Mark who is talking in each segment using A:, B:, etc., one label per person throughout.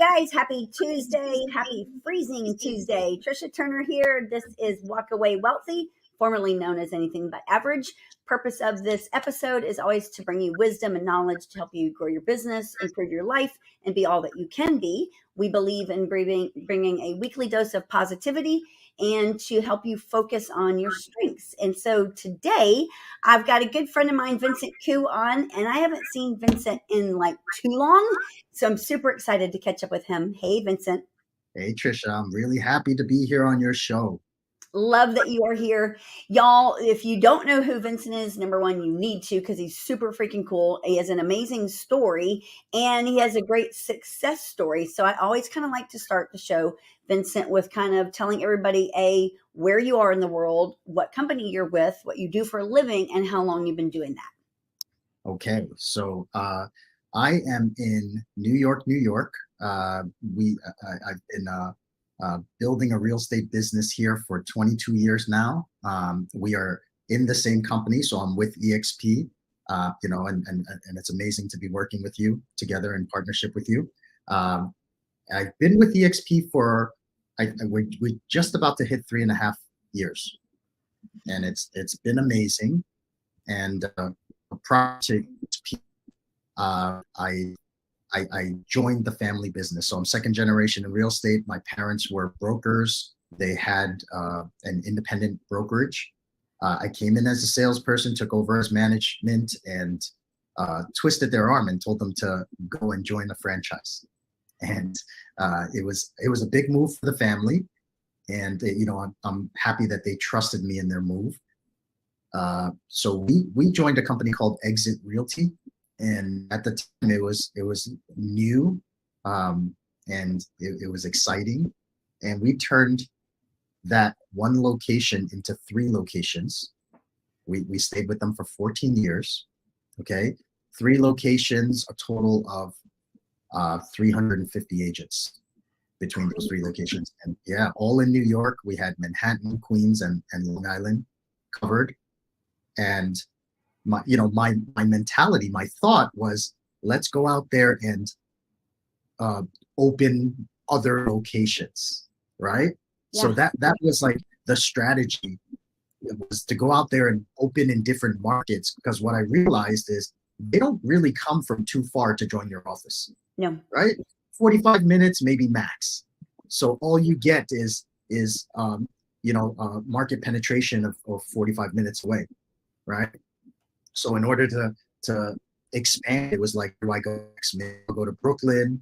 A: guys, happy Tuesday. Happy freezing Tuesday. Trisha Turner here. This is Walk Away Wealthy, formerly known as Anything But Average. Purpose of this episode is always to bring you wisdom and knowledge to help you grow your business, improve your life, and be all that you can be. We believe in bringing a weekly dose of positivity and to help you focus on your strengths. And so today I've got a good friend of mine, Vincent Koo, on, and I haven't seen Vincent in like too long. So I'm super excited to catch up with him. Hey, Vincent.
B: Hey, Trisha, I'm really happy to be here on your show.
A: Love that you are here. Y'all, if you don't know who Vincent is, number one, you need to because he's super freaking cool. He has an amazing story and he has a great success story. So I always kind of like to start the show, Vincent, with kind of telling everybody, where you are in the world, what company you're with, what you do for a living, and how long you've been doing that.
B: Okay, so I am in New York, New York. I've been building a real estate business here for 22 years now. We are in the same company, so I'm with EXP. And it's amazing to be working with you together in partnership with you. I've been with EXP for we're just about to hit 3.5 years, and it's been amazing. And prior to EXP, I joined the family business. So I'm second generation in real estate. My parents were brokers. They had an independent brokerage. I came in as a salesperson, took over as management, and twisted their arm and told them to go and join a franchise. And it was a big move for the family. And I'm happy that they trusted me in their move. So we joined a company called Exit Realty. And at the time, it was new, and it was exciting. And we turned that one location into 3 locations. We stayed with them for 14 years. Okay, 3 locations, a total of 350 agents between those 3 locations. And yeah, all in New York. We had Manhattan, Queens, and Long Island covered. And my mentality, my thought was, let's go out there and open other locations, right? Yeah. So that was like the strategy, was to go out there and open in different markets, because what I realized is they don't really come from too far to join your office.
A: No.
B: Right? 45 minutes, maybe max. So all you get is market penetration of 45 minutes away, right? So in order to expand, it was like, do I go next? Maybe I'll go to Brooklyn.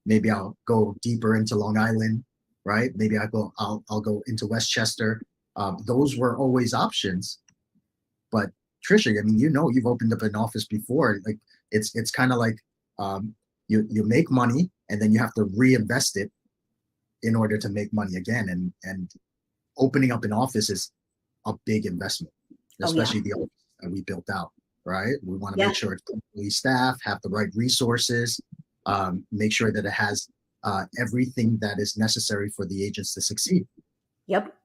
B: Maybe I'll go deeper into Long Island, right? Maybe I'll go into Westchester. Those were always options. But Trisha, I mean, you've opened up an office before. Like it's kind of like you make money and then you have to reinvest it in order to make money again. And opening up an office is a big investment, especially the office that we built out, right? We want to make sure it's completely staffed, have the right resources, make sure that it has everything that is necessary for the agents to succeed.
A: Yep.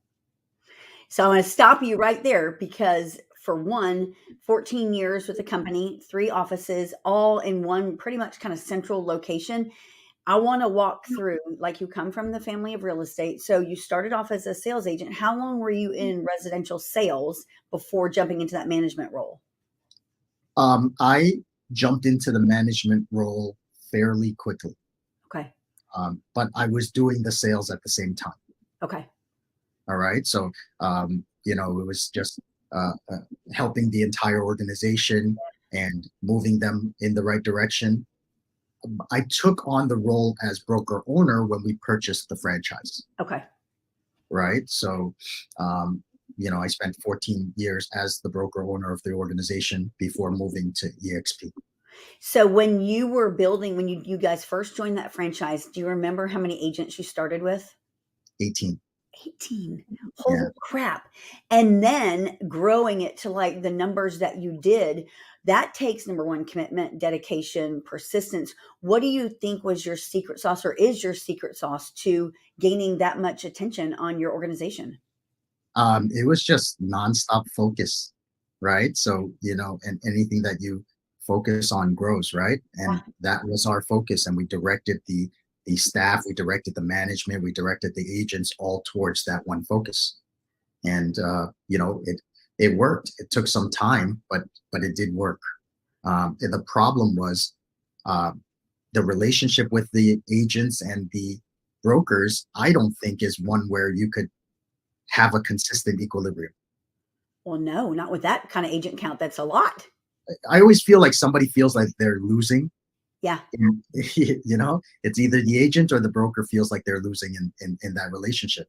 A: So I'm going to stop you right there because, for one, 14 years with the company, 3 offices, all in one pretty much kind of central location. I want to walk through, like, you come from the family of real estate. So you started off as a sales agent. How long were you in residential sales before jumping into that management role?
B: I jumped into the management role fairly quickly.
A: Okay.
B: But I was doing the sales at the same time.
A: Okay.
B: All right. So, it was just helping the entire organization and moving them in the right direction. I took on the role as broker owner when we purchased the franchise.
A: Okay.
B: Right. So, I spent 14 years as the broker owner of the organization before moving to EXP.
A: So when you were building, when you guys first joined that franchise, do you remember how many agents you started with?
B: 18.
A: 18. Holy crap. And then growing it to like the numbers that you did, that takes, number one, commitment, dedication, persistence. What do you think was your secret sauce, or is your secret sauce to gaining that much attention on your organization?
B: It was just nonstop focus, right? So, and anything that you focus on grows, right? And that was our focus. And we directed the the staff, we directed the management, we directed the agents all towards that one focus. And it worked. It took some time, but it did work. And the problem was uh, the relationship with the agents and the brokers. I don't think is one where you could have a consistent equilibrium.
A: Well, no, not with that kind of agent count. That's a lot.
B: I always feel like somebody feels like they're losing.
A: Yeah.
B: It's either the agent or the broker feels like they're losing in that relationship.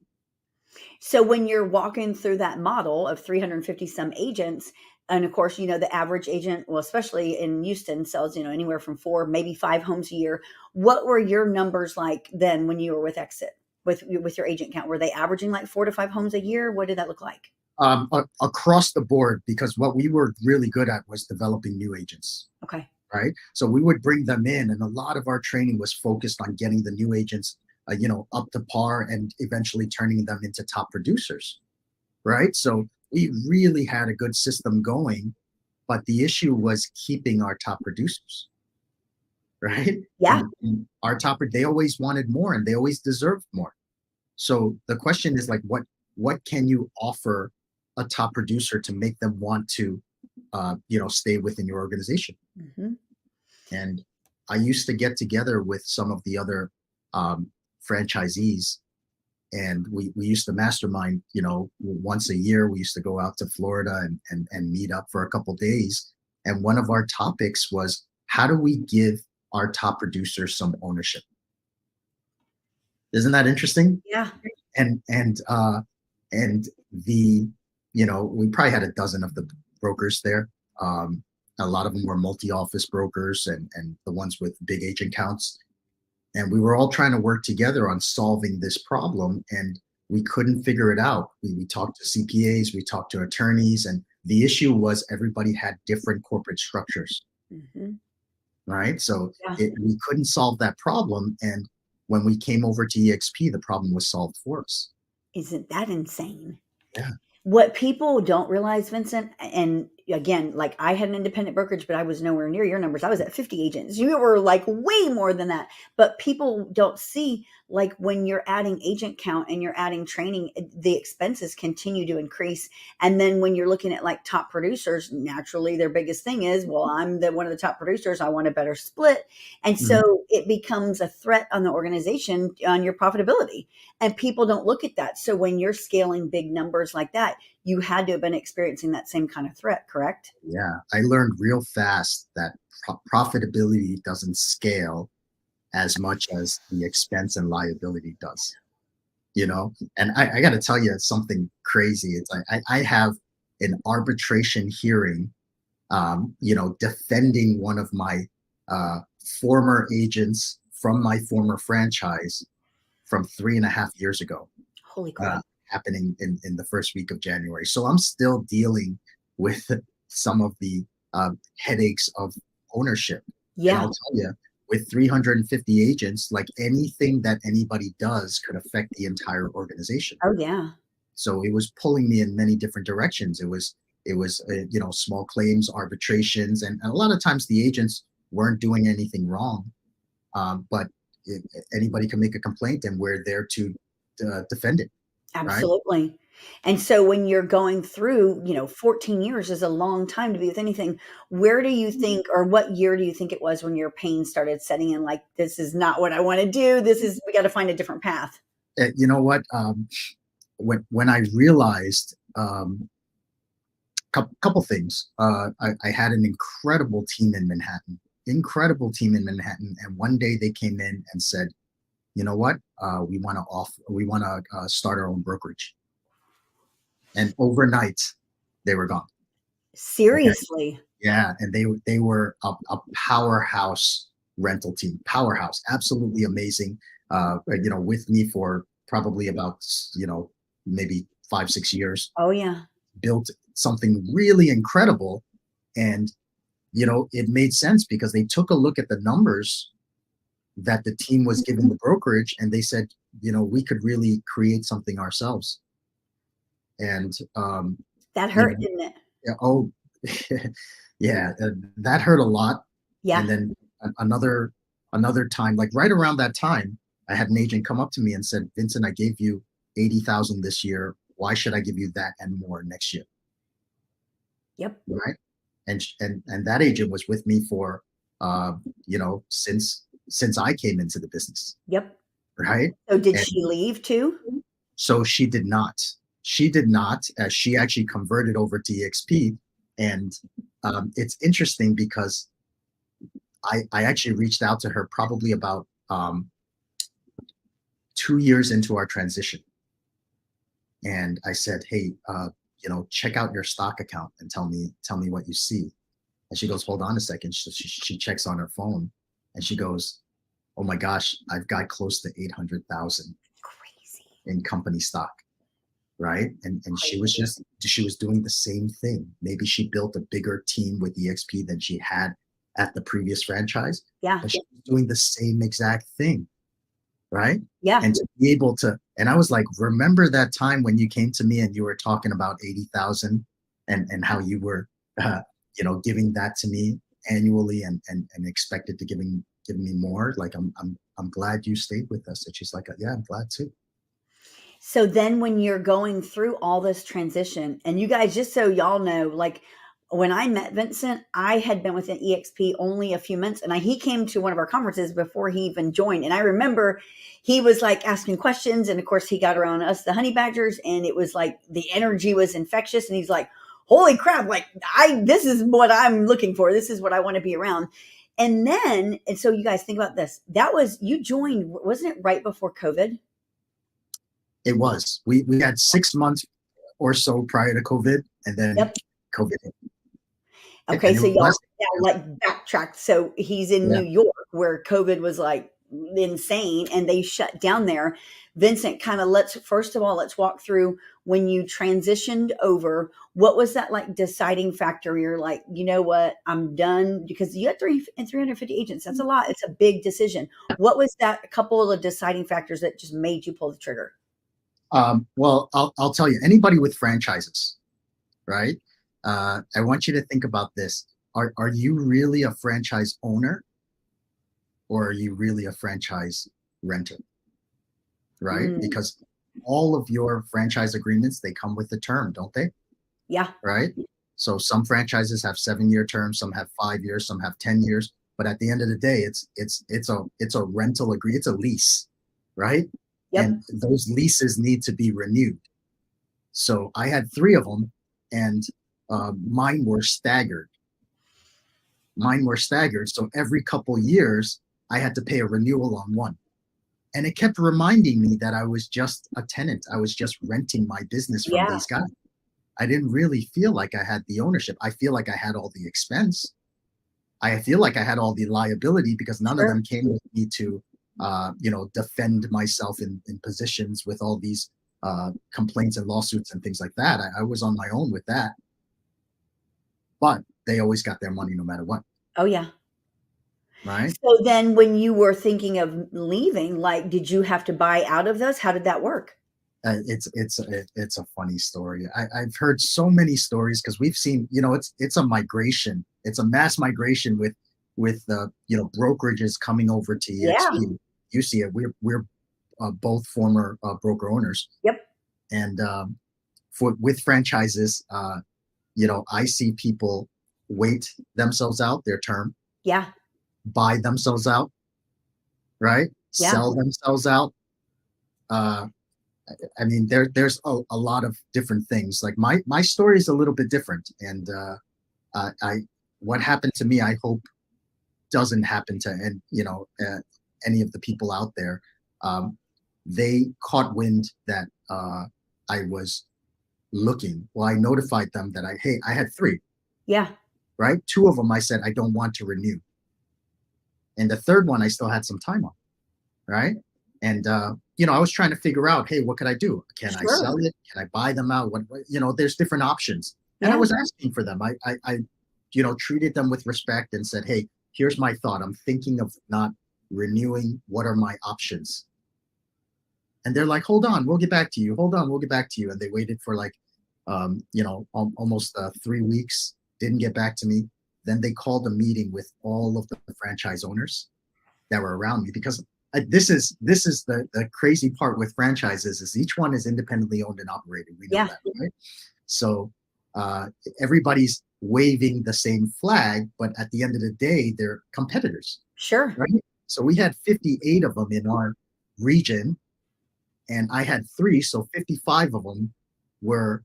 A: So when you're walking through that model of 350 some agents, and of course, the average agent, well, especially in Houston, sells, anywhere from 4, maybe 5 homes a year. What were your numbers like then when you were with Exit, with your agent count? Were they averaging like 4 to 5 homes a year? What did that look like?
B: Across the board, because what we were really good at was developing new agents.
A: Okay.
B: Right. So we would bring them in, and a lot of our training was focused on getting the new agents, up to par and eventually turning them into top producers. Right. So we really had a good system going, but the issue was keeping our top producers. Right.
A: Yeah.
B: And our they always wanted more, and they always deserved more. So the question is like, what can you offer a top producer to make them want to, stay within your organization?
A: Mm-hmm.
B: And I used to get together with some of the other franchisees, and we used to mastermind, once a year. We used to go out to Florida and meet up for a couple days. And one of our topics was, how do we give our top producers some ownership? Isn't that interesting?
A: Yeah.
B: And the we probably had a dozen of the brokers there. A lot of them were multi-office brokers and the ones with big agent counts. And we were all trying to work together on solving this problem, and we couldn't figure it out. We talked to CPAs, we talked to attorneys, and the issue was everybody had different corporate structures.
A: Mm-hmm.
B: Right? So
A: Yeah.
B: we couldn't solve that problem. And when we came over to EXP, the problem was solved for us.
A: Isn't that insane?
B: Yeah.
A: What people don't realize, Vincent, and again, like I had an independent brokerage, but I was nowhere near your numbers. I was at 50 agents. You were like way more than that. But people don't see, like, when you're adding agent count and you're adding training, the expenses continue to increase. And then when you're looking at like top producers, naturally their biggest thing is, well, I'm one of the top producers. I want a better split. And
B: Mhm.
A: so it becomes a threat on the organization, on your profitability. And people don't look at that. So when you're scaling big numbers like that, you had to have been experiencing that same kind of threat, correct?
B: Yeah. I learned real fast that profitability doesn't scale as much as the expense and liability does. And I got to tell you something crazy. It's like I have an arbitration hearing, defending one of my former agents from my former franchise from 3.5 years ago,
A: Holy crap.
B: happening in the first week of January. So I'm still dealing with some of the headaches of ownership. And
A: Yeah.
B: I'll tell you, with 350 agents, like anything that anybody does could affect the entire organization.
A: Oh, yeah.
B: So it was pulling me in many different directions. It was small claims, arbitrations, and a lot of times the agents weren't doing anything wrong, but anybody can make a complaint, and we're there to defend it. Right?
A: Absolutely. And so when you're going through, 14 years is a long time to be with anything. Where do you think, or what year do you think it was when your pain started setting in? Like, this is not what I want to do. We got to find a different path.
B: You know what? When I realized couple things, I had an incredible team in Manhattan, and one day they came in and said, you know what? We want to start our own brokerage. And overnight, they were gone. Okay?
A: Seriously.
B: Yeah, and they were a powerhouse rental team, powerhouse, absolutely amazing. With me for probably about maybe 5-6 years,
A: Oh, yeah.
B: built something really incredible, and it made sense because they took a look at the numbers that the team was giving the brokerage, and they said, we could really create something ourselves. And
A: That hurt, didn't it?
B: yeah, oh, yeah, that hurt a lot.
A: Yeah.
B: And then another time, like right around that time, I had an agent come up to me and said, Vincent, I gave you 80,000 this year. Why should I give you that and more next year?
A: Yep.
B: Right. And that agent was with me for, since I came into the business.
A: Yep.
B: Right.
A: So did
B: And
A: she leave too?
B: so she did not. She did not, as she actually converted over to EXP. And it's interesting because I actually reached out to her probably about 2 years into our transition. And I said, hey, check out your stock account and tell me what you see. And she goes, hold on a second. She checks on her phone and she goes, oh my gosh, I've got close to 800,000
A: Crazy.
B: in company stock. Right. And she was doing the same thing. Maybe she built a bigger team with EXP than she had at the previous franchise.
A: Yeah.
B: But she was doing the same exact thing. Right.
A: Yeah.
B: And to be able to, and I was like, remember that time when you came to me and you were talking about 80,000 and how you were, giving that to me annually and expected to giving me more. Like, I'm glad you stayed with us. And she's like, yeah, I'm glad too.
A: So then when you're going through all this transition, and you guys, just so y'all know, like when I met Vincent, I had been with an EXP only a few months, and he came to one of our conferences before he even joined. And I remember he was like asking questions, and of course he got around us, the honey badgers, and it was like the energy was infectious. And he's like, holy crap, like this is what I'm looking for. This is what I want to be around. And so you guys think about this. That was, you joined, wasn't it right before COVID?
B: It was. We had 6 months or so prior to COVID, and then
A: Yep.
B: COVID hit.
A: Okay,
B: And it
A: so
B: was
A: y'all now like backtracked. So he's in
B: yeah.
A: New York where COVID was like insane and they shut down there. Vincent, kind of first of all, let's walk through when you transitioned over. What was that like deciding factor? You're like, you know what, I'm done, because you had 350 agents. That's a lot. It's a big decision. What was that couple of deciding factors that just made you pull the trigger?
B: Well, I'll tell you, anybody with franchises, right? I want you to think about this. Are you really a franchise owner, or are you really a franchise renter? Right?
A: Mm,
B: Because all of your franchise agreements, they come with a term, don't they?
A: yeah.
B: Right? So some franchises have 7-year terms, some have 5 years, some have 10 years. But at the end of the day, it's a rental agree, it's a lease, right?
A: Yep.
B: And those leases need to be renewed. So I had 3 of them, and mine were staggered. So every couple years, I had to pay a renewal on one. And it kept reminding me that I was just a tenant. I was just renting my business from
A: Yeah.
B: these guys. I didn't really feel like I had the ownership. I feel like I had all the expense. I feel like I had all the liability because none of them came with me to, defend myself in positions with all these complaints and lawsuits and things like that. I was on my own with that. But they always got their money no matter what.
A: Oh, yeah.
B: Right.
A: So then when you were thinking of leaving, like, did you have to buy out of those? How did that work?
B: It's a funny story. I've heard so many stories because we've seen, it's a migration. It's a mass migration with brokerages coming over to
A: Yeah.
B: EXP. You see it. We're both former broker owners.
A: Yep.
B: And with franchises, I see people wait themselves out their term,
A: Yeah.
B: buy themselves out, right?
A: Yeah.
B: Sell themselves out. I mean, there's a lot of different things. Like my story is a little bit different, and what happened to me, I hope doesn't happen to any of the people out there. They caught wind that I was looking. Well, I notified them that I had 3.
A: Yeah.
B: Right, 2 of them I said I don't want to renew, and the 3rd one I still had some time on. Right. And, I was trying to figure out, hey, what could I do? Can I sell it? Can I buy them out? What there's different options. And I was asking for them. I treated them with respect and said, hey, here's my thought. I'm thinking of not renewing. What are my options? And they're like, hold on, we'll get back to you. Hold on, we'll get back to you. And they waited for like, almost 3 weeks, didn't get back to me. Then they called a meeting with all of the franchise owners that were around me because this is the crazy part with franchises is each one is independently owned and operated. We know
A: Yeah,
B: that, right? So uh, everybody's waving the same flag, but at the end of the day, they're competitors,
A: sure.
B: right? So we had 58 of them in our region, and I had three, so 55 of them were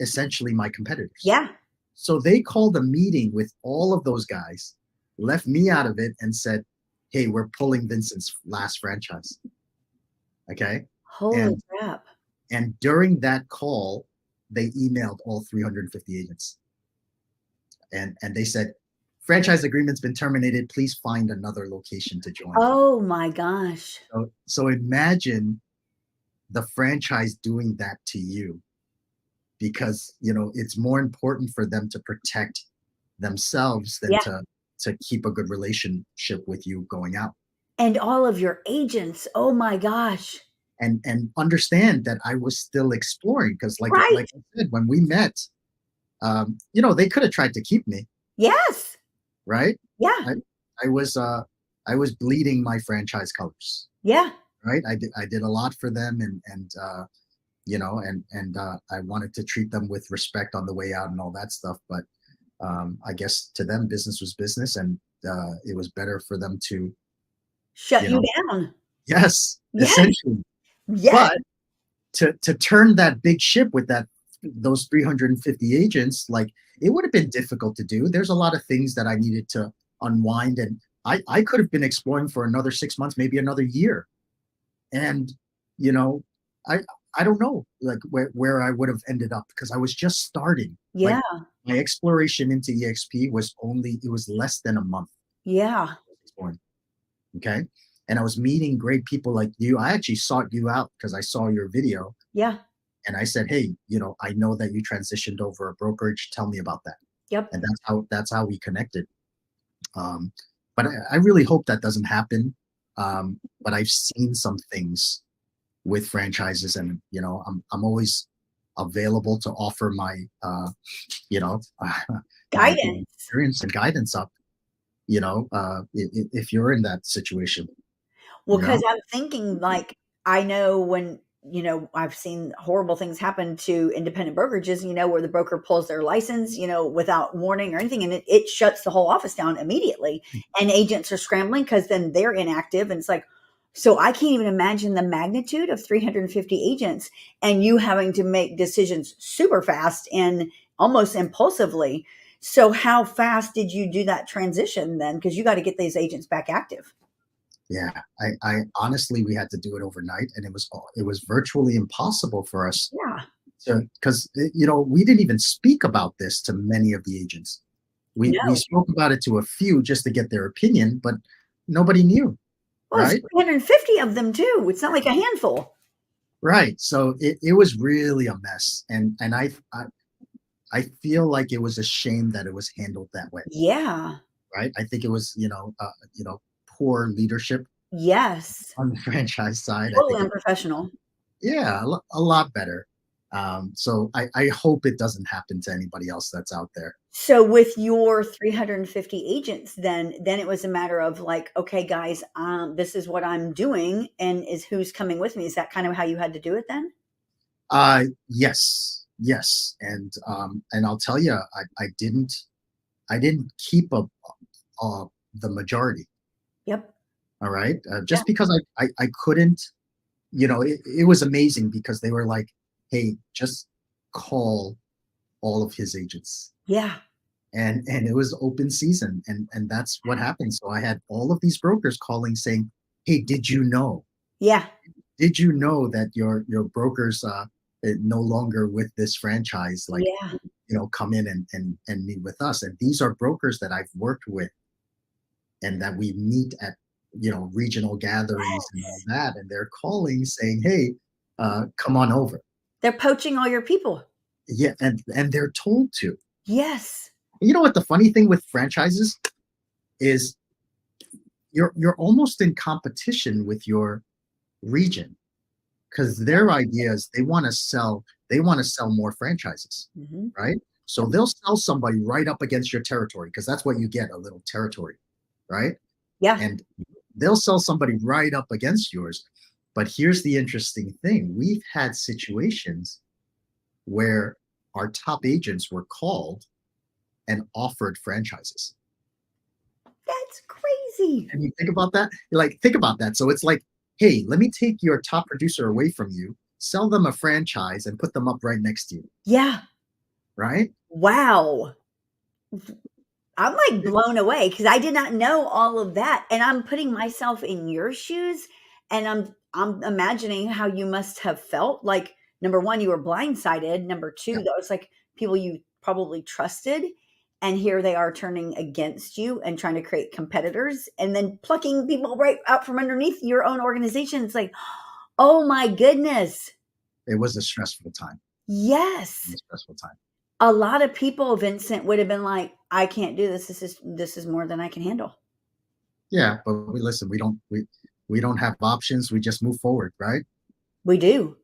B: essentially my competitors.
A: Yeah.
B: So they called a meeting with all of those guys, left me out of it, and said, "Hey, we're pulling Vincent's last franchise." Okay,
A: Holy
B: and
A: crap.
B: and during that call, they emailed all 350 agents, and they said, "Franchise agreement's been terminated. Please find another location to join."
A: Oh my gosh.
B: So imagine the franchise doing that to you, because it's more important for them to protect themselves than
A: Yeah.
B: to keep a good relationship with you going out.
A: And all of your agents. Oh my gosh.
B: And understand that I was still exploring, because
A: Right.
B: like I said, when we met, they could have tried to keep me,
A: Yes.
B: right?
A: Yeah.
B: I I was bleeding my franchise colors,
A: Yeah.
B: right? I did a lot for them, and I wanted to treat them with respect on the way out and all that stuff. But I guess to them, business was business, and it was better for them to,
A: Shut
B: you
A: you
B: know,
A: down.
B: yes,
A: Yes.
B: essentially.
A: Yes.
B: But to turn that big ship with those 350 agents, like, it would have been difficult to do. There's a lot of things that I needed to unwind, and I could have been exploring for another 6 months, maybe another year, and you know, I I don't know, like, where I would have ended up, because I was just starting.
A: Yeah.
B: Like, my exploration into EXP was less than a month
A: Yeah.
B: exploring. Okay. And I was meeting great people like you. I actually sought you out because I saw your video,
A: Yeah.
B: and I said, "Hey, I know that you transitioned over a brokerage. Tell me about that."
A: Yep.
B: And that's how we connected. Um, but I really hope that doesn't happen. But I've seen some things with franchises, and I'm always available to offer my you know my
A: Guidance.
B: experience and guidance up. If you're in that situation,
A: Well,
B: you
A: because
B: know.
A: 'cause I'm thinking, like, I know when, I've seen horrible things happen to independent brokerages, where the broker pulls their license, without warning or anything, and it shuts the whole office down immediately, and agents are scrambling because then they're inactive, and it's like, so I can't even imagine the magnitude of 350 agents and you having to make decisions super fast and almost impulsively. So how fast did you do that transition then? Because you got to get these agents back active.
B: Yeah, I honestly, we had to do it overnight, and it was virtually impossible for us
A: Yeah.
B: to, because we didn't even speak about this to many of the agents. We
A: No.
B: spoke about it to a few just to get their opinion, but nobody knew,
A: Well, it's
B: right?
A: 350 of them too. It's not like a handful.
B: Right. So it was really a mess, and I feel like it was a shame that it was handled that way,
A: Yeah.
B: right? I think it was poor leadership
A: Yes.
B: on the franchise side. I
A: Totally
B: think
A: unprofessional.
B: yeah, a lot better. So I hope it doesn't happen to anybody else that's out there.
A: So with your 350 agents, then it was a matter of like, okay, guys, this is what I'm doing, and is who's coming with me. Is that kind of how you had to do it then?
B: Yes, yes, and I'll tell you, I didn't keep uh the majority.
A: Yep.
B: All right,
A: Yeah.
B: just because I couldn't. It was amazing because they were like, "Hey, just call all of his agents."
A: Yeah.
B: And it was open season, and that's what happened. So I had all of these brokers calling saying, "Hey,
A: Yeah.
B: did you know that your brokers no longer with this franchise, like,
A: Yeah.
B: come in and meet with us?" And these are brokers that I've worked with, and that we meet at regional gatherings and all that, and they're calling saying, "Hey, come on over."
A: They're poaching all your people.
B: Yeah, and they're told to.
A: Yes.
B: You know what the funny thing with franchises is, you're almost in competition with your region, because their ideas, they want to sell more franchises,
A: Hmm.
B: right? So
A: Yep.
B: they'll sell somebody right up against your territory, because that's what you get, a little territory, right?
A: Yeah.
B: And they'll sell somebody right up against yours. But here's the interesting thing. We've had situations where our top agents were called and offered franchises.
A: That's crazy.
B: And you think about that? You're like, think about that. So it's like, hey, let me take your top producer away from you, sell them a franchise, and put them up right next to you.
A: Yeah.
B: Right?
A: Wow. I'm like blown away because I did not know all of that. And I'm putting myself in your shoes and I'm imagining how you must have felt. Like, number one, you were blindsided. Number
B: Yeah.
A: two, that was like people you probably trusted. And here they are turning against you and trying to create competitors and then plucking people right out from underneath your own organization. It's like, oh my goodness.
B: It was a stressful time. It was
A: Yes.
B: a stressful time.
A: A lot of people, Vincent, would have been like, I can't do this. This is more than I can handle.
B: Yeah, but we listen, we don't have options. We just move forward, right?
A: We do.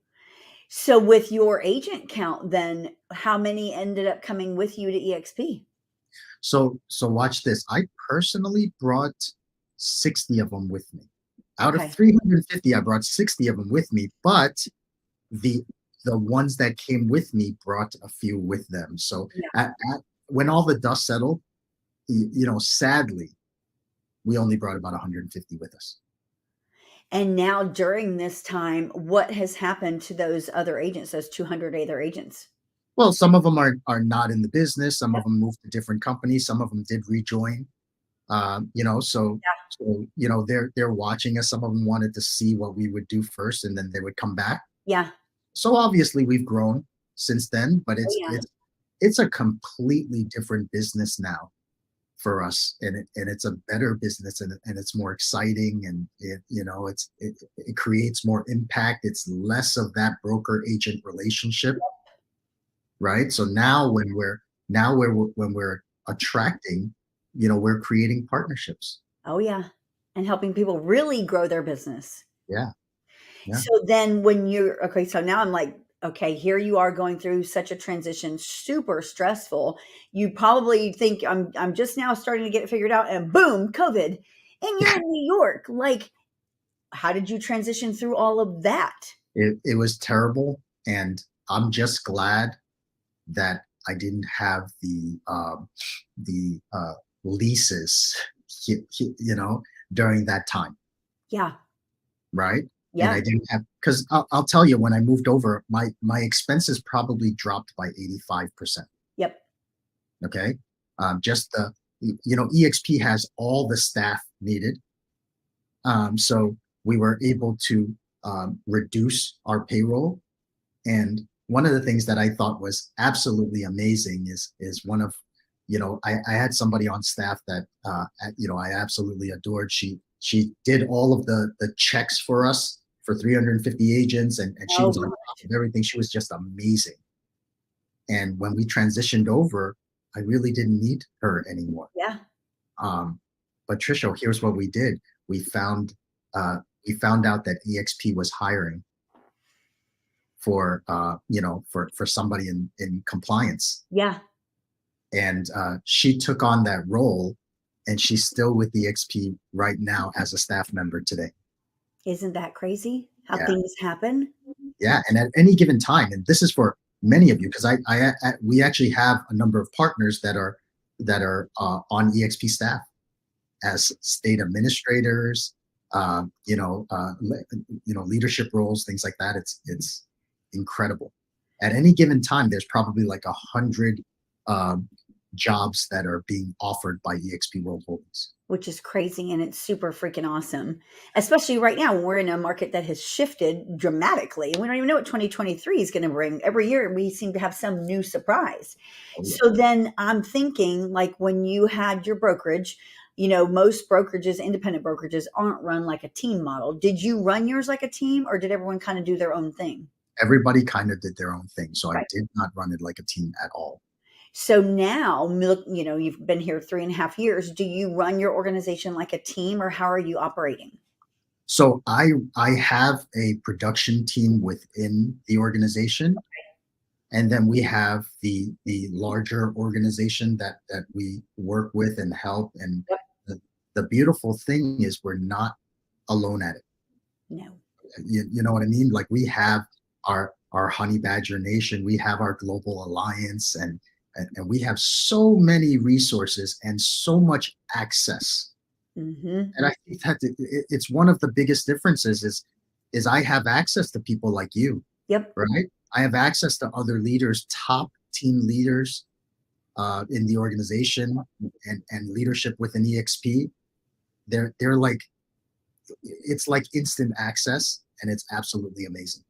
A: So with your agent count, then how many ended up coming with you to EXP?
B: So watch this. I personally brought 60 of them with me. Out of
A: Okay.
B: 350, I brought 60 of them with me, but the the ones that came with me brought a few with them. So
A: Yeah.
B: when all the dust settled, sadly, we only brought about 150 with us.
A: And now during this time, what has happened to those other agents, those 200 other agents?
B: Well, some of them are not in the business. Some of them moved to different companies. Some of them did rejoin. So they're watching us. Some of them wanted to see what we would do first, and then they would come back.
A: Yeah.
B: So obviously we've grown since then, but
A: Oh,
B: it's
A: yeah.
B: it's it's a completely different business now for us, and it's a better business, and it's more exciting, and it creates more impact. It's less of that broker agent relationship, right? So when we're attracting, we're creating partnerships.
A: Oh, yeah. And helping people really grow their business.
B: Yeah, yeah.
A: So then when you're okay, so now I'm like, okay, here you are going through such a transition, super stressful. You probably think I'm just now starting to get it figured out and boom, COVID. And you're in New York. Like, how did you transition through all of that?
B: It was terrible, and I'm just glad that I didn't have the leases, during that time,
A: Yeah.
B: right? And
A: Yeah.
B: I didn't have, because I'll tell you, when I moved over, my expenses probably dropped by 85%.
A: Yep.
B: Okay, just EXP has all the staff needed, so we were able to reduce our payroll. And one of the things that I thought was absolutely amazing is I had somebody on staff that I absolutely adored. She did all of the checks for us for 350 agents, and she
A: Oh,
B: was on top of everything. She was just amazing. And when we transitioned over, I really didn't need her anymore.
A: yeah.
B: Um, but Trisha, here's what we did. We found we found out that EXP was hiring for somebody in compliance,
A: Yeah.
B: and she took on that role, and she's still with EXP right now as a staff member today.
A: Isn't that crazy how
B: Yeah,
A: things happen?
B: yeah. And at any given time, and this is for many of you, because we actually have a number of partners that are on EXP staff as state administrators, leadership roles, things like that. It's incredible. At any given time, there's probably like 100 um, jobs that are being offered by EXP World Holdings.
A: Which is crazy and it's super freaking awesome, especially right now when we're in a market that has shifted dramatically. And we don't even know what 2023 is going to bring. Every year we seem to have some new surprise.
B: Oh, yeah.
A: So then I'm thinking, like, when you had your brokerage, most brokerages, independent brokerages, aren't run like a team model. Did you run yours like a team, or did everyone kind of do their own thing?
B: Everybody kind of did their own thing. So I
A: Right.
B: did not run it like a team at all.
A: So now, you've been here 3.5 years. Do you run your organization like a team, or how are you operating?
B: So I have a production team within the organization, and then we have the larger organization that we work with and help. And
A: Yep.
B: the beautiful thing is, we're not alone at it.
A: No.
B: You know what I mean? Like we have our Honey Badger Nation, we have our Global Alliance, and we have so many resources and so much access.
A: Mm-hmm.
B: And I think that it's one of the biggest differences is I have access to people like you,
A: Yep.
B: right? I have access to other leaders, top team leaders in the organization and leadership within EXP. They're like it's like instant access, and it's absolutely amazing.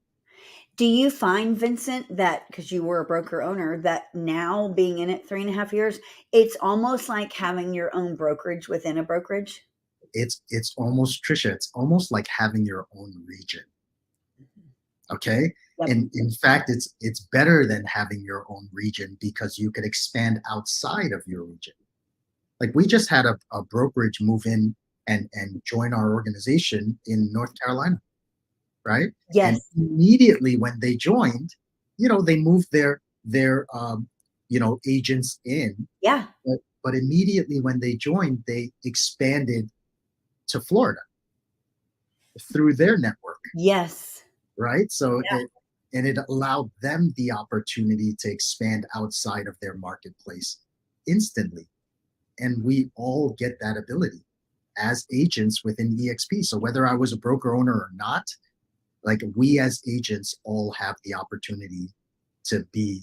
A: Do you find, Vincent, that because you were a broker owner, that now being in it 3.5 years, it's almost like having your own brokerage within a brokerage?
B: It's almost, Trisha, it's almost like having your own region. Okay.
A: Yep.
B: And in fact, it's better than having your own region because you could expand outside of your region. Like we just had a brokerage move in and join our organization in North Carolina, right? And
A: Yes.
B: immediately when they joined, they moved their agents in,
A: Yeah.
B: but immediately when they joined, they expanded to Florida through their network,
A: Yes.
B: right? So
A: Yeah.
B: it allowed them the opportunity to expand outside of their marketplace instantly. And we all get that ability as agents within EXP. So whether I was a broker owner or not, like we as agents all have the opportunity to be,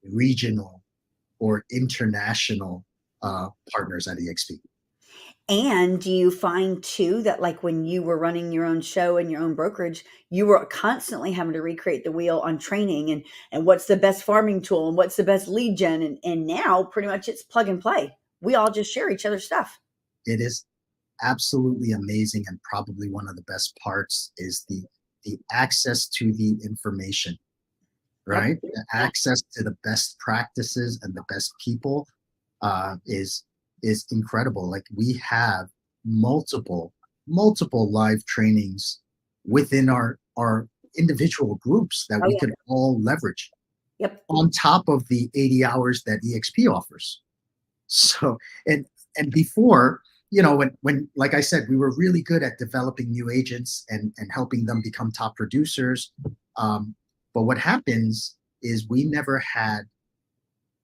B: regional or international partners at EXP.
A: And do you find too that like when you were running your own show and your own brokerage, you were constantly having to recreate the wheel on training and what's the best farming tool and what's the best lead gen and now pretty much it's plug and play. We all just share each other's stuff.
B: It is absolutely amazing, and probably one of the best parts is the access to the information,
A: Yep.
B: right? The
A: Yeah.
B: access to the best practices and the best people is incredible. Like we have multiple live trainings within our individual groups that
A: Oh
B: we
A: yeah.
B: could all leverage
A: Yep.
B: on top of the 80 hours that EXP offers. So and before, when like I said, we were really good at developing new agents and helping them become top producers. But what happens is we never had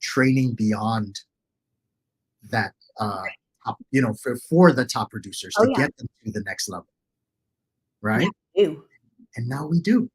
B: training beyond that for the top producers
A: Oh
B: to
A: yeah.
B: get them to the next level,
A: Now
B: right?
A: you do.
B: And now we do.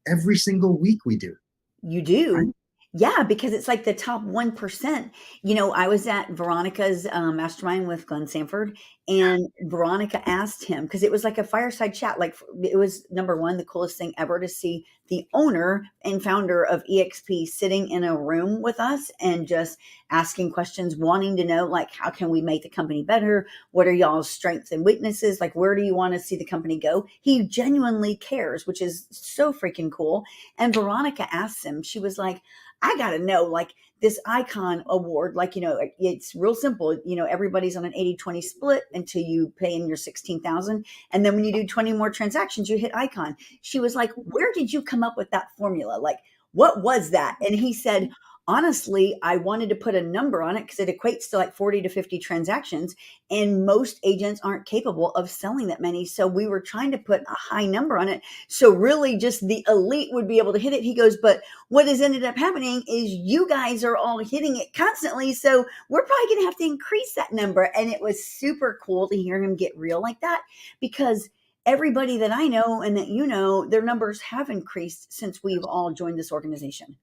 B: Every single week we do,
A: You
B: right?
A: do? Yeah, because it's like the top 1%. I was at Veronica's mastermind with Glenn Sanford, and Veronica asked him because it was like a fireside chat. Like it was number one, the coolest thing ever to see the owner and founder of EXP sitting in a room with us and just asking questions, wanting to know like how can we make the company better? What are y'all's strengths and weaknesses? Like where do you want to see the company go? He genuinely cares, which is so freaking cool. And Veronica asked him, she was like, I got to know, like, this icon award, like, it's real simple. Everybody's on an 80-20 split until you pay in your 16,000. And then when you do 20 more transactions, you hit icon. She was like, where did you come up with that formula? Like, what was that? And he said, honestly, I wanted to put a number on it because it equates to like 40 to 50 transactions. And most agents aren't capable of selling that many. So we were trying to put a high number on it. So really just the elite would be able to hit it. He goes, but what has ended up happening is you guys are all hitting it constantly. So we're probably going to have to increase that number. And it was super cool to hear him get real like that because everybody that I know and that their numbers have increased since we've all joined this organization.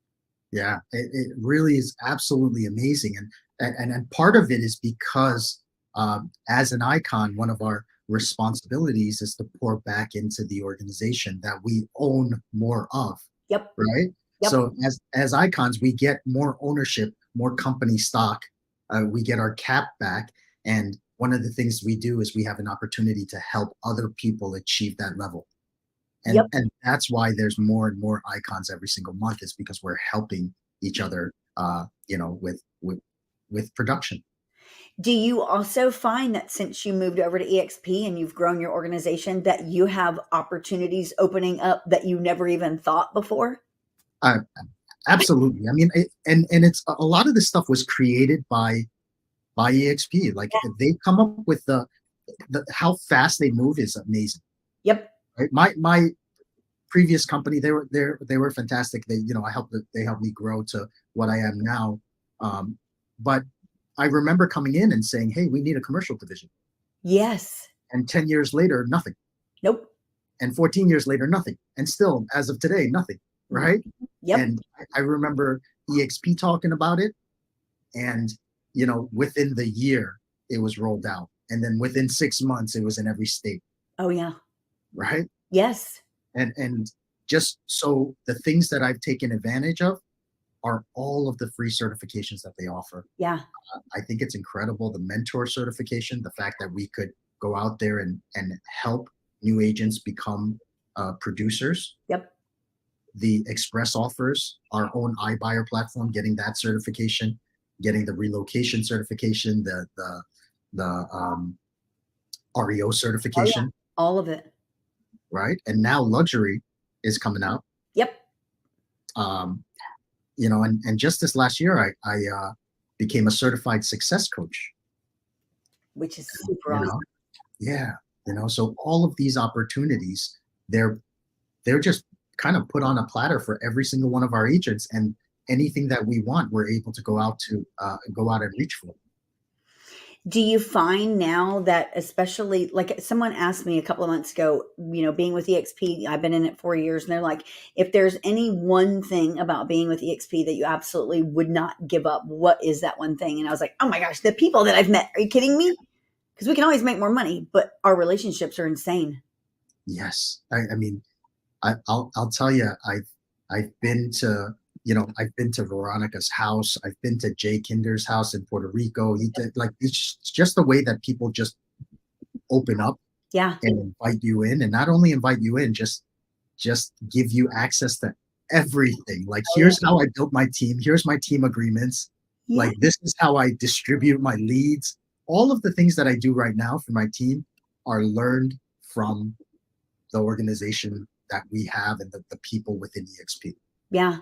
B: Yeah, it really is absolutely amazing, and part of it is because as an icon, one of our responsibilities is to pour back into the organization that we own more of,
A: Yep.
B: right?
A: Yep.
B: So as icons, we get more ownership, more company stock, we get our cap back, and one of the things we do is we have an opportunity to help other people achieve that level.
A: Yep.
B: And that's why there's more and more icons every single month, is because we're helping each other with production.
A: Do you also find that since you moved over to EXP and you've grown your organization that you have opportunities opening up that you never even thought before?
B: uh, Absolutely. I mean, and it's a lot of this stuff was created by EXP. Like they come up with how fast they move is amazing.
A: Yep.
B: Right? My previous company, they were fantastic. They helped me grow to what I am now. But I remember coming in and saying, "Hey, we need a commercial division."
A: Yes.
B: And 10 years later, nothing.
A: Nope.
B: And 14 years later, nothing. And still, as of today, nothing. Right?
A: Yep.
B: And I remember EXP talking about it, and within the year, it was rolled out, and then within 6 months, it was in every state.
A: Oh yeah.
B: Right?
A: Yes.
B: And just so the things that I've taken advantage of are all of the free certifications that they offer.
A: Yeah.
B: I think it's incredible. The mentor certification, the fact that we could go out there and help new agents become producers.
A: Yep.
B: The express offers, our own iBuyer platform, getting that certification, getting the relocation certification, the REO
A: Oh yeah.
B: certification,
A: All of it.
B: right? And now luxury is coming out.
A: Yep.
B: Um, and just this last year, I became a certified success coach.
A: Which is super
B: You
A: awesome.
B: know, yeah, so all of these opportunities, they're just kind of put on a platter for every single one of our agents, and anything that we want, we're able to go out and reach for.
A: Do you find now that, especially like someone asked me a couple of months ago, being with EXP, I've been in it 4 years, and they're like, if there's any one thing about being with EXP that you absolutely would not give up, what is that one thing? And I was like, oh my gosh, the people that I've met. Are you kidding me? Because we can always make more money, but our relationships are insane.
B: Yes, I mean, I'll tell you, I've been to I've been to Veronica's house. I've been to Jay Kinder's house in Puerto Rico. He did, like, it's just the way that people just open up
A: Yeah.
B: and invite you in, and not only invite you in, just give you access to everything. Like,
A: Oh, yeah.
B: here's how I built my team. Here's my team agreements.
A: Yeah.
B: Like, this is how I distribute my leads. All of the things that I do right now for my team are learned from the organization that we have and the people within EXP.
A: Yeah.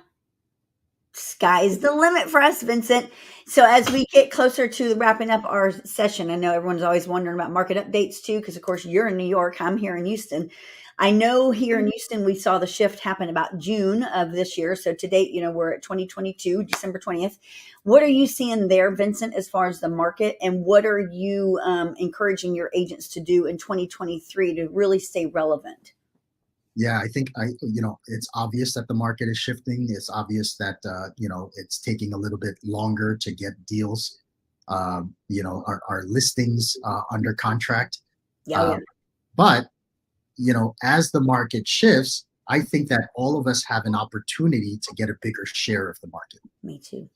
A: Sky's the limit for us, Vincent. So as we get closer to wrapping up our session, I know everyone's always wondering about market updates too, because of course you're in New York, I'm here in Houston. I know here in Houston we saw the shift happen about June of this year. So to date, we're at 2022, December 20th. What are you seeing there, Vincent, as far as the market, and what are you encouraging your agents to do in 2023 to really stay relevant?
B: Yeah, I think it's obvious that the market is shifting. It's obvious that it's taking a little bit longer to get deals. Our listings under contract.
A: Yeah,
B: Uh,
A: yeah.
B: but as the market shifts, I think that all of us have an opportunity to get a bigger share of the market.
A: Me too.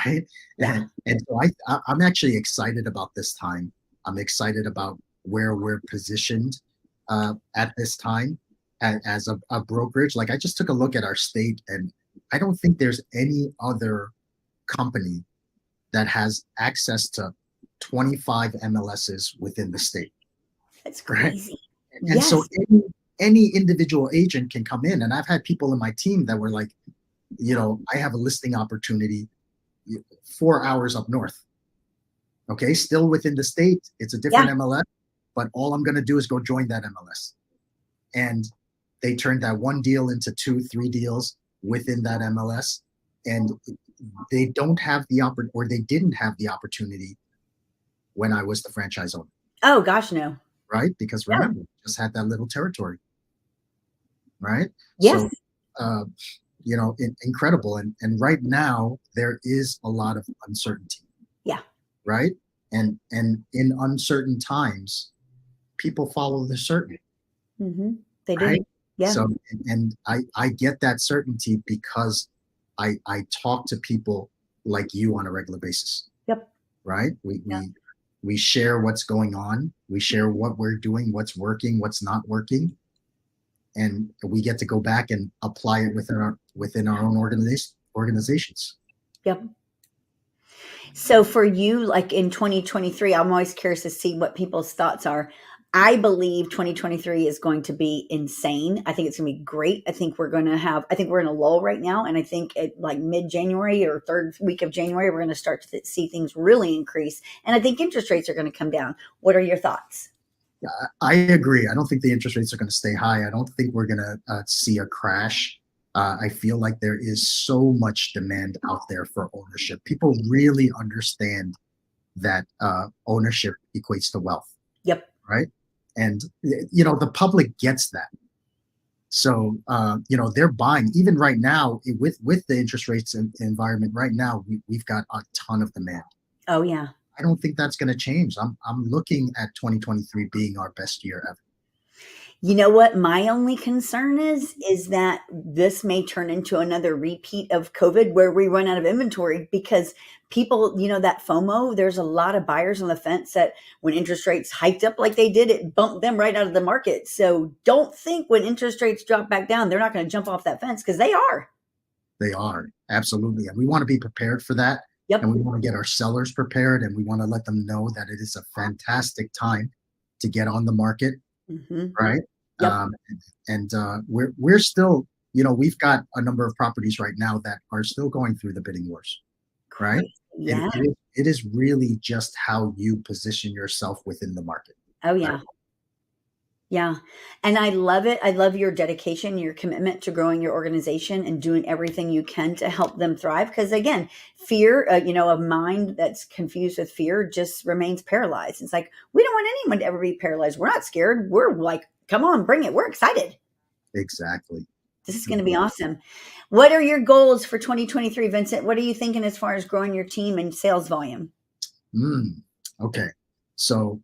B: Right?
A: Yeah.
B: And so I'm actually excited about this time. I'm excited about where we're positioned at this time as a brokerage. Like, I just took a look at our state, and I don't think there's any other company that has access to 25 MLSs within the state.
A: That's
B: Right?
A: crazy.
B: And so
A: Yes.
B: any individual agent can come in. And I've had people in my team that were like, I have a listing opportunity 4 hours up north. Okay, still within the state. It's a different
A: Yeah.
B: MLS, but all I'm going to do is go join that MLS. And they turned that one deal into 2-3 deals within that MLS. And they don't have the or they didn't have the opportunity when I was the franchise owner.
A: Oh gosh, no.
B: Right? Because remember, we just had that little territory. Right?
A: Yes.
B: So, incredible. And right now there is a lot of uncertainty.
A: Yeah.
B: Right? And in uncertain times, people follow the certain.
A: Mm-hmm. They do.
B: Right?
A: Yeah.
B: So, and I get that certainty because I talk to people like you on a regular basis.
A: Yep.
B: Right? We share what's going on. We share what we're doing, what's working, what's not working, and we get to go back and apply it within our own organizations.
A: Yep. So for you, like in 2023, I'm always curious to see what people's thoughts are. I believe 2023 is going to be insane. I think it's going to be great. I think we're in a lull right now. And I think at like mid-January or third week of January, we're going to start to see things really increase. And I think interest rates are going to come down. What are your thoughts?
B: I agree. I don't think the interest rates are going to stay high. I don't think we're going to see a crash. I feel like there is so much demand out there for ownership. People really understand that ownership equates to wealth,
A: Yep.
B: right? And the public gets that. So they're buying even right now with the interest rates environment right now. We've got a ton of demand.
A: Oh yeah.
B: I don't think that's going to change. I'm looking at 2023 being our best year ever.
A: You know what my only concern is that this may turn into another repeat of COVID where we run out of inventory because people, that FOMO, there's a lot of buyers on the fence that when interest rates hiked up like they did, it bumped them right out of the market. So don't think when interest rates drop back down, they're not going to jump off that fence because they are.
B: They are, absolutely. And we want to be prepared for that.
A: Yep.
B: And we want to get our sellers prepared, and we want to let them know that it is a fantastic time to get on the market, right?
A: Yep.
B: We're still, we've got a number of properties right now that are still going through the bidding wars, right?
A: Yeah.
B: And it is really just how you position yourself within the market.
A: Oh yeah.
B: Right?
A: Yeah. And I love it. I love your dedication, your commitment to growing your organization and doing everything you can to help them thrive. Because again, fear, a mind that's confused with fear just remains paralyzed. It's like, we don't want anyone to ever be paralyzed. We're not scared. We're like, come on, bring it. We're excited.
B: Exactly.
A: This is going to be awesome. What are your goals for 2023, Vincent? What are you thinking as far as growing your team and sales volume?
B: Okay. So,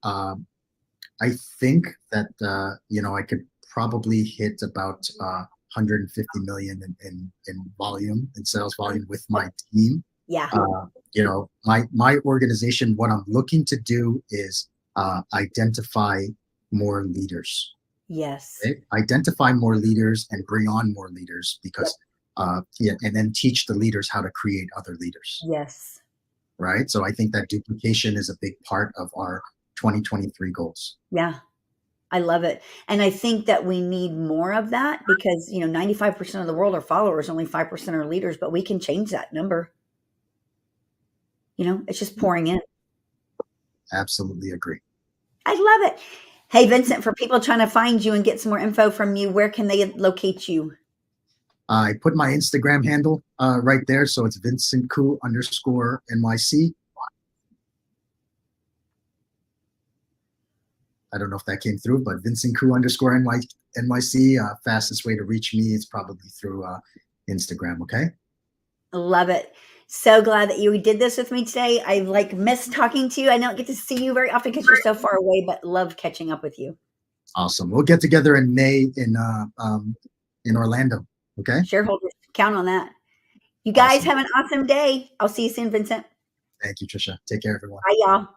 B: I think that I could probably hit about 150 million in volume, in sales volume with my team.
A: Yeah.
B: My organization, what I'm looking to do is identify more leaders.
A: Yes.
B: Okay? Identify more leaders and bring on more leaders because and then teach the leaders how to create other leaders.
A: Yes.
B: Right. So I think that duplication is a big part of our 2023 goals.
A: Yeah. I love it. And I think that we need more of that because, 95% of the world are followers, only 5% are leaders, but we can change that number. It's just pouring in.
B: Absolutely agree.
A: I love it. Hey, Vincent, for people trying to find you and get some more info from you, where can they locate you?
B: I put my Instagram handle right there. So it's VincentKoo_NYC. I don't know if that came through, but VincentKoo_NYC. Fastest way to reach me is probably through Instagram. Okay.
A: Love it. So glad that you did this with me today. I miss talking to you. I don't get to see you very often because you're so far away, but love catching up with you.
B: Awesome. We'll get together in May in Orlando. Okay.
A: Shareholders, count on that. You guys have an awesome day. I'll see you soon, Vincent.
B: Thank you, Trisha. Take care, everyone.
A: Bye, y'all.